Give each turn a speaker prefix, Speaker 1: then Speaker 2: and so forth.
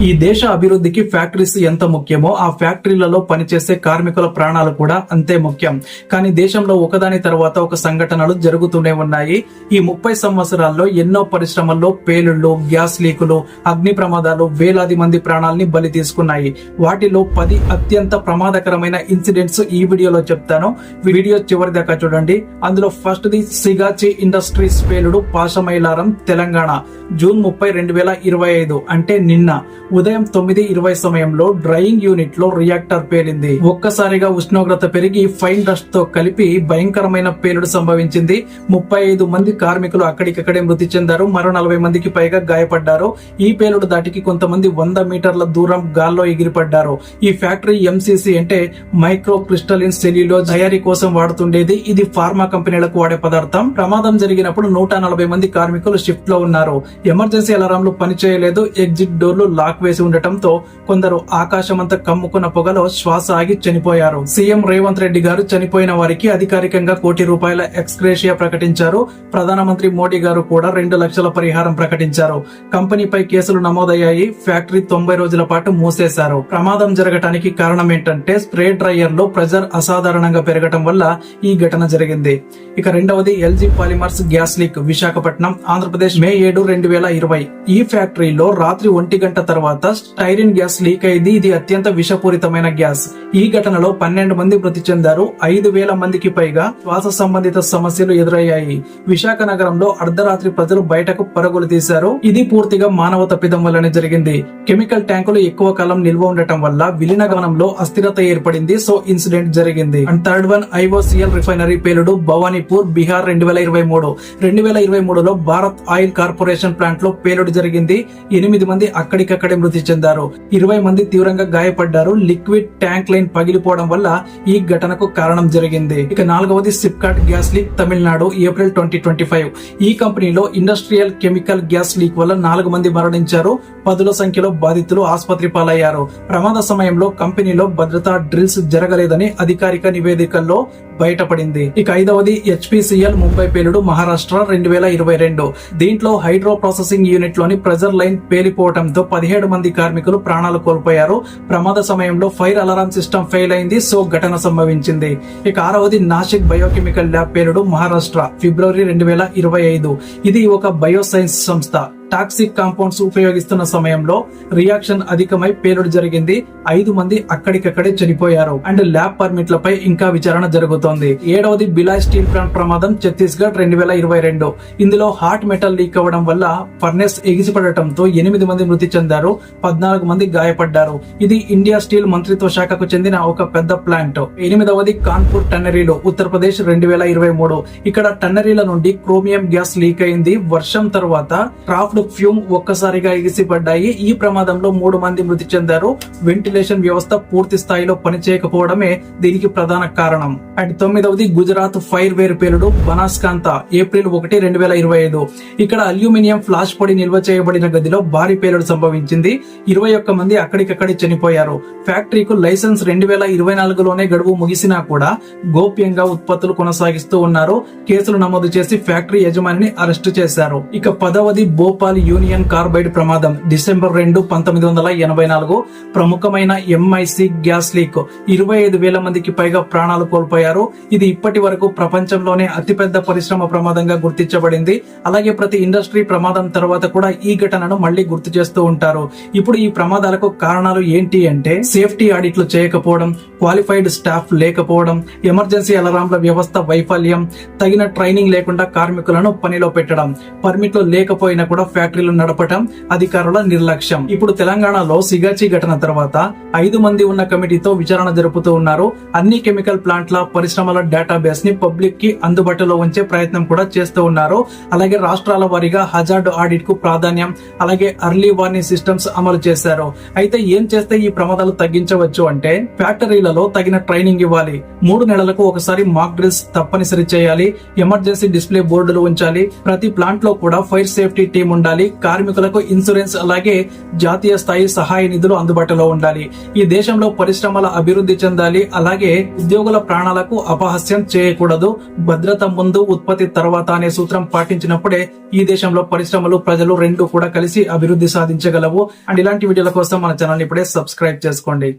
Speaker 1: ఈ దేశ అభివృద్ధికి ఫ్యాక్టరీస్ ఎంత ముఖ్యమో ఆ ఫ్యాక్టరీలలో పనిచేసే కార్మికుల ప్రాణాలు కూడా అంతే ముఖ్యం. కానీ దేశంలో ఒకదాని తర్వాత ఒక సంఘటనలు జరుగుతూనే ఉన్నాయి. ఈ 30 సంవత్సరాల్లో ఎన్నో పరిశ్రమల్లో పేలుళ్లు, గ్యాస్ లీకులు, అగ్ని ప్రమాదాలు వేలాది మంది ప్రాణాలని బలి తీసుకున్నాయి. వాటిలో 10 అత్యంత ప్రమాదకరమైన ఇన్సిడెంట్స్ ఈ వీడియోలో చెప్తాను. వీడియో చివరి దాకా చూడండి. అందులో ఫస్ట్ ది సిగాచి ఇండస్ట్రీస్ పేలుడు పాశమైలారం, తెలంగాణ, జూన్ 30, 2025 అంటే నిన్న ఉదయం 9:20 సమయంలో డ్రైయింగ్ యూనిట్ లో రియాక్టర్ పేలింది. ఒక్కసారిగా ఉష్ణోగ్రత పెరిగి ఫైన్ డస్ట్ తో కలిపి భయంకరమైన పేలుడు సంభవించింది. 35 మంది కార్మికులు అక్కడికక్కడే మృతి చెందారు. మరో 40 మందికి పైగా గాయపడ్డారు. ఈ పేలుడు దాటికి కొంతమంది 100 మీటర్ల దూరం గాల్లో ఎగిరిపడ్డారు. ఈ ఫ్యాక్టరీ ఎంసీసీ అంటే మైక్రో క్రిస్టలిన్ సెల్యులోజ్ తయారీ కోసం వాడుతుండేది. ఇది ఫార్మా కంపెనీలకు వాడే పదార్థం. ప్రమాదం జరిగినప్పుడు 140 మంది కార్మికులు షిఫ్ట్ లో ఉన్నారు. ఎమర్జెన్సీ అలారంలు పనిచేయలేదు. ఎగ్జిట్ డోర్లు లాక్ వేసి ఉండటంతో కొందరు ఆకాశమంతా కమ్ముకున్న పొగలో శ్వాస ఆగి చనిపోయారు. సీఎం రేవంత్ రెడ్డి గారు చనిపోయిన వారికి అధికారికంగా ₹1 కోటి ఎక్స్గ్రేషియా ప్రకటించారు. ప్రధానమంత్రి మోడీ గారు కూడా 2 లక్షల పరిహారం ప్రకటించారు. కంపెనీపై కేసులు నమోదయ్యాయి. ఫ్యాక్టరీ 90 రోజుల పాటు మూసేశారు. ప్రమాదం జరగటానికి కారణం ఏంటంటే స్ప్రే డ్రైయర్ లో ప్రెజర్ అసాధారణంగా పెరగటం వల్ల ఈ ఘటన జరిగింది. ఇక రెండవది LG polymers gas leak, Visakhapatnam, Andhra Pradesh, May 7, 2020. ఈ ఫ్యాక్టరీలో రాత్రి 1 గంట తర్వాత స్టైరిన్ గ్యాస్ లీక్ అయింది. ఇది అత్యంత విషపూరితమైన గ్యాస్. ఈ ఘటనలో 12 మంది మృతి చెందారు. 5,000 మందికి పైగా శ్వాస సంబంధిత సమస్యలు ఎదురయ్యాయి. విశాఖ నగరంలో అర్ధరాత్రి ప్రజలు బయటకు పరుగులు తీశారు. ఇది పూర్తిగా మానవ తప్పిదం వల్లనే జరిగింది. కెమికల్ ట్యాంకులు ఎక్కువ కాలం నిల్వ ఉండటం వల్ల విలీన గమనంలో అస్థిరత ఏర్పడింది. సో ఇన్సిడెంట్ జరిగింది. And third one IOCL refinery పేలుడు, భవానీపూర్, బీహార్, 2023. 2023లో భారత్ ఆయిల్ కార్పొరేషన్ ప్లాంట్ లో పేలుడు జరిగింది. 8 మంది అక్కడికక్కడే మృతి చెందారు. 20 మంది తీవ్రంగా గాయపడ్డారు. లిక్విడ్ ట్యాంక్ లైన్ పగిలిపోవడం వల్ల ఈ ఘటనకు కారణం జరిగింది. ఇక నాలుగవది SIPCOT gas leak, Tamil Nadu, April 2025. ఈ కంపెనీలో ఇండస్ట్రియల్ కెమికల్ గ్యాస్ లీక్ వల్ల 4 మంది మరణించారు. 10ల సంఖ్యలో బాధితులు ఆసుపత్రి పాలయ్యారు. ప్రమాద సమయంలో కంపెనీలో భద్రతా డ్రిల్స్ జరగలేదని అధికారిక నివేదికల్లో బయటపడింది. ఇక ఐదవది హెచ్పిసిఎల్ ముంబై పేలుడు, మహారాష్ట్ర, 2022. దీంట్లో హైడ్రో ప్రాసెసింగ్ యూనిట్ లోని ప్రెజర్ లైన్ పేలిపోవడంతో 17 మంది కార్మికులు ప్రాణాలు కోల్పోయారు. ప్రమాద సమయంలో ఫైర్ అలారం సిస్టమ్ ఫెయిల్ అయింది. సో ఘటన సంభవించింది. ఇక ఆరవది నాసిక్ బయోకెమికల్ ల్యాబ్ పేలుడు, మహారాష్ట్ర, ఫిబ్రవరి 2025. ఇది ఒక బయోసైన్స్ సంస్థ. టాక్సిక్ కాంపౌండ్స్ ఉపయోగిస్తున్న సమయంలో రియాక్షన్ అధికమై పేలుడు జరిగింది. 5 మంది అక్కడికక్కడే చనిపోయారు. అండ్ ల్యాబ్ పర్మిట్లపై ఇంకా విచారణ జరుగుతోంది. ఏడవది బిలాయ్ స్టీల్ ప్లాంట్ ప్రమాదం, ఛత్తీస్గఢ్, 2022. ఇందులో హాట్ మెటల్ లీక్ అవ్వడం వల్ల ఫర్నెస్ ఎగిసిపడటంతో 8 మంది మృతి చెందారు. 14 మంది గాయపడ్డారు. ఇది ఇండియా స్టీల్ మంత్రిత్వ శాఖకు చెందిన ఒక పెద్ద ప్లాంట్. 8వది కాన్పూర్ టన్నరీలు, ఉత్తరప్రదేశ్, 2023. ఇక్కడ టన్నరీల నుండి క్రోమియం గ్యాస్ లీక్ అయింది. వర్షం తర్వాత క్రాఫ్ట్ ఫ్యూమ్ ఒక్కసారిగా ఎగిసిపడ్డాయి. ఈ ప్రమాదంలో 3 మంది మృతి చెందారు. వెంటిలేషన్ వ్యవస్థ పూర్తి స్థాయిలో పనిచేయకపోవడమే దీనికి ప్రధాన కారణం. అండ్ 9వది గుజరాత్ ఫైర్ వేర్ పేలుడు, బనాస్కాంత, ఏప్రిల్ 1, 2025. ఇక్కడ అల్యూమినియం ఫ్లాష్ పొడి నిల్వ చేయబడిన గదిలో భారీ పేలుడు సంభవించింది. 21 మంది అక్కడికక్కడే చనిపోయారు. ఫ్యాక్టరీకు లైసెన్స్ 2024లోనే గడువు ముగిసినా కూడా గోప్యంగా ఉత్పత్తులు కొనసాగిస్తూ ఉన్నారు. కేసులు నమోదు చేసి ఫ్యాక్టరీ యజమానిని అరెస్టు చేశారు. ఇక 10వది భోపాల్ యూనియన్ కార్బైడ్ ప్రమాదం, డిసెంబర్ 2, 1984. ప్రముఖమైన ఎంఐసి గ్యాస్ లీక్, 25,000 మందికి పైగా ప్రాణాలు కోల్పోయారు. ఇది ఇప్పటి వరకు ప్రపంచంలోనే అతిపెద్ద పరిశ్రమ ప్రమాదంగా గుర్తించబడింది. అలాగే ప్రతి ఇండస్ట్రీ ప్రమాదం తర్వాత కూడా ఈ ఘటనను మళ్లీ గుర్తు చేస్తూ ఉంటారు. ఇప్పుడు ఈ ప్రమాదాలకు కారణాలు ఏంటి అంటే సేఫ్టీ ఆడిట్లు చేయకపోవడం, క్వాలిఫైడ్ స్టాఫ్ లేకపోవడం, ఎమర్జెన్సీ అలారంల వ్యవస్థ వైఫల్యం, తగిన ట్రైనింగ్ లేకుండా కార్మికులను పనిలో పెట్టడం, పర్మిట్లు లేకపోయినా కూడా ఫ్యాక్టరీలు నడపటం, అధికారుల నిర్లక్ష్యం. ఇప్పుడు తెలంగాణలో సిగాచి ఘటన తర్వాత 5 మంది ఉన్న కమిటీతో విచారణ జరుపుతూ ఉన్నారు. అన్ని కెమికల్ ప్లాంట్ల, పరిశ్రమల డేటాబేస్ ని పబ్లిక్ కి అందుబాటులో ఉంచే ప్రయత్నం కూడా చేస్తూ ఉన్నారు. అలాగే రాష్ట్రాల వారీగా హజార్డ్ ఆడిట్ కు ప్రాధాన్యం, అలాగే అర్లీ వార్నింగ్ సిస్టమ్స్ అమలు చేశారు. అయితే ఏం చేస్తే ఈ ప్రమాదాలు తగ్గించవచ్చు అంటే ఫ్యాక్టరీలలో తగిన ట్రైనింగ్ ఇవ్వాలి. 3 నెలలకు ఒకసారి మాక్ డ్రిల్స్ తప్పనిసరి చేయాలి. ఎమర్జెన్సీ డిస్ప్లే బోర్డులు ఉంచాలి. ప్రతి ప్లాంట్ లో కూడా ఫైర్ సేఫ్టీ టీం ఉండాలి, కార్మికులకు ఇన్సూరెన్స్ అలాగే జాతీయ స్థాయి సహాయ నిధులు అందుబాటులో ఉండాలి. ఈ దేశంలో పరిశ్రమల అభివృద్ధి చెందాలి, అలాగే ఉద్యోగుల ప్రాణాలకు అపహాస్యం చేయకూడదు, భద్రత ముందు ఉత్పత్తి తర్వాత అనే సూత్రం పాటించినప్పుడే ఈ దేశంలో పరిశ్రమలు ప్రజలు రెండు కూడా కలిసి అభివృద్ధి సాధించగలవు. అండ్ ఇలాంటి వీడియోల కోసం మన ఛానల్ ఇప్పుడే సబ్స్క్రైబ్ చేసుకోండి.